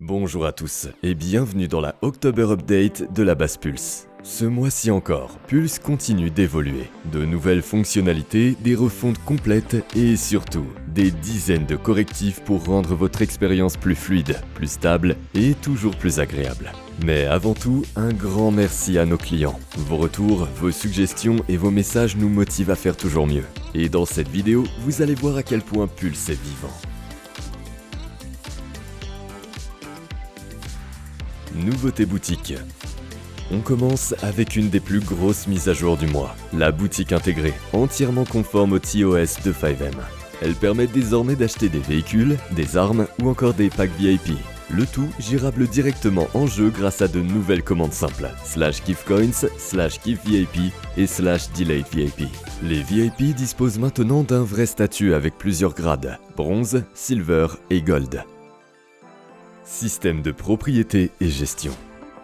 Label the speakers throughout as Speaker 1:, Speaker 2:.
Speaker 1: Bonjour à tous et bienvenue dans la October Update de la base Pulse. Ce mois-ci encore, Pulse continue d'évoluer. De nouvelles fonctionnalités, des refontes complètes et surtout, des dizaines de correctifs pour rendre votre expérience plus fluide, plus stable et toujours plus agréable. Mais avant tout, un grand merci à nos clients. Vos retours, vos suggestions et vos messages nous motivent à faire toujours mieux. Et dans cette vidéo, vous allez voir à quel point Pulse est vivant. Nouveauté boutique. On commence avec une des plus grosses mises à jour du mois, la boutique intégrée, entièrement conforme au TOS de FiveM. Elle permet désormais d'acheter des véhicules, des armes ou encore des packs VIP. Le tout gérable directement en jeu grâce à de nouvelles commandes simples, /giftcoins, /gift-VIP et /delayed VIP. Les VIP disposent maintenant d'un vrai statut avec plusieurs grades, bronze, silver et gold. Système de propriété et gestion.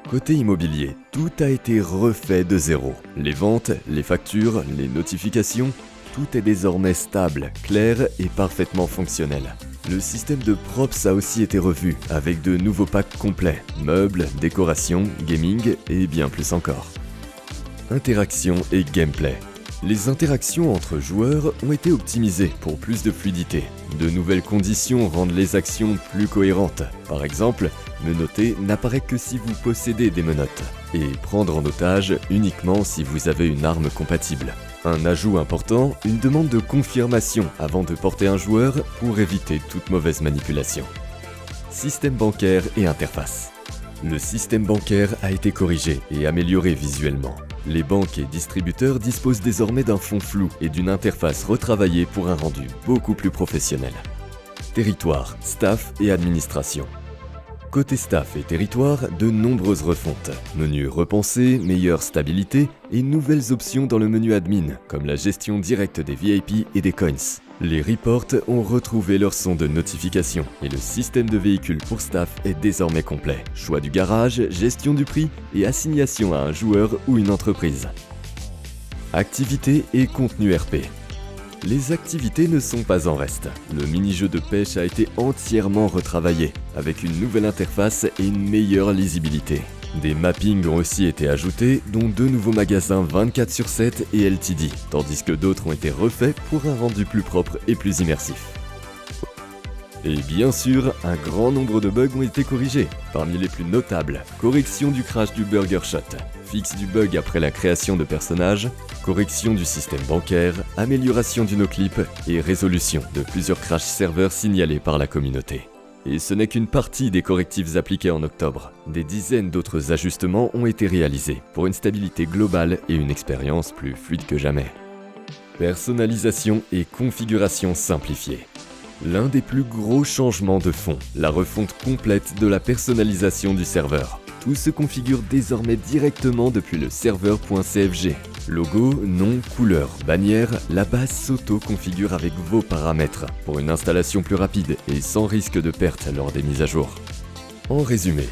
Speaker 1: Côté immobilier, tout a été refait de zéro. Les ventes, les factures, les notifications, tout est désormais stable, clair et parfaitement fonctionnel. Le système de props a aussi été revu, avec de nouveaux packs complets, meubles, décorations, gaming et bien plus encore. Interaction et gameplay. Les interactions entre joueurs ont été optimisées pour plus de fluidité. De nouvelles conditions rendent les actions plus cohérentes. Par exemple, menotter n'apparaît que si vous possédez des menottes, et prendre en otage uniquement si vous avez une arme compatible. Un ajout important, une demande de confirmation avant de porter un joueur pour éviter toute mauvaise manipulation. Système bancaire et interface. Le système bancaire a été corrigé et amélioré visuellement. Les banques et distributeurs disposent désormais d'un fond flou et d'une interface retravaillée pour un rendu beaucoup plus professionnel. Territoire, staff et administration. Côté staff et territoire, de nombreuses refontes. Menus repensés, meilleure stabilité et nouvelles options dans le menu admin, comme la gestion directe des VIP et des coins. Les reports ont retrouvé leur son de notification et le système de véhicules pour staff est désormais complet. Choix du garage, gestion du prix et assignation à un joueur ou une entreprise. Activités et contenu RP. Les activités ne sont pas en reste. Le mini-jeu de pêche a été entièrement retravaillé, avec une nouvelle interface et une meilleure lisibilité. Des mappings ont aussi été ajoutés, dont 2 nouveaux magasins 24/7 et LTD, tandis que d'autres ont été refaits pour un rendu plus propre et plus immersif. Et bien sûr, un grand nombre de bugs ont été corrigés. Parmi les plus notables, correction du crash du Burger Shot, fixe du bug après la création de personnages, correction du système bancaire, amélioration du noclip et résolution de plusieurs crash serveurs signalés par la communauté. Et ce n'est qu'une partie des correctifs appliqués en octobre. Des dizaines d'autres ajustements ont été réalisés pour une stabilité globale et une expérience plus fluide que jamais. Personnalisation et configuration simplifiée. L'un des plus gros changements de fond, la refonte complète de la personnalisation du serveur. Tout se configure désormais directement depuis le serveur.cfg. Logo, nom, couleur, bannière, la base s'auto-configure avec vos paramètres pour une installation plus rapide et sans risque de perte lors des mises à jour. En résumé,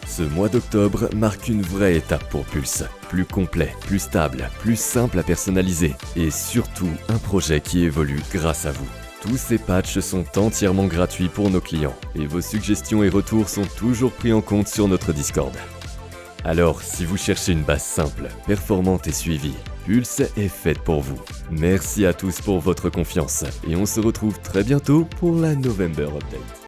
Speaker 1: ce mois d'octobre marque une vraie étape pour Pulse. Plus complet, plus stable, plus simple à personnaliser et surtout un projet qui évolue grâce à vous. Tous ces patchs sont entièrement gratuits pour nos clients et vos suggestions et retours sont toujours pris en compte sur notre Discord. Alors, si vous cherchez une base simple, performante et suivie, Pulse est faite pour vous. Merci à tous pour votre confiance et on se retrouve très bientôt pour la November Update.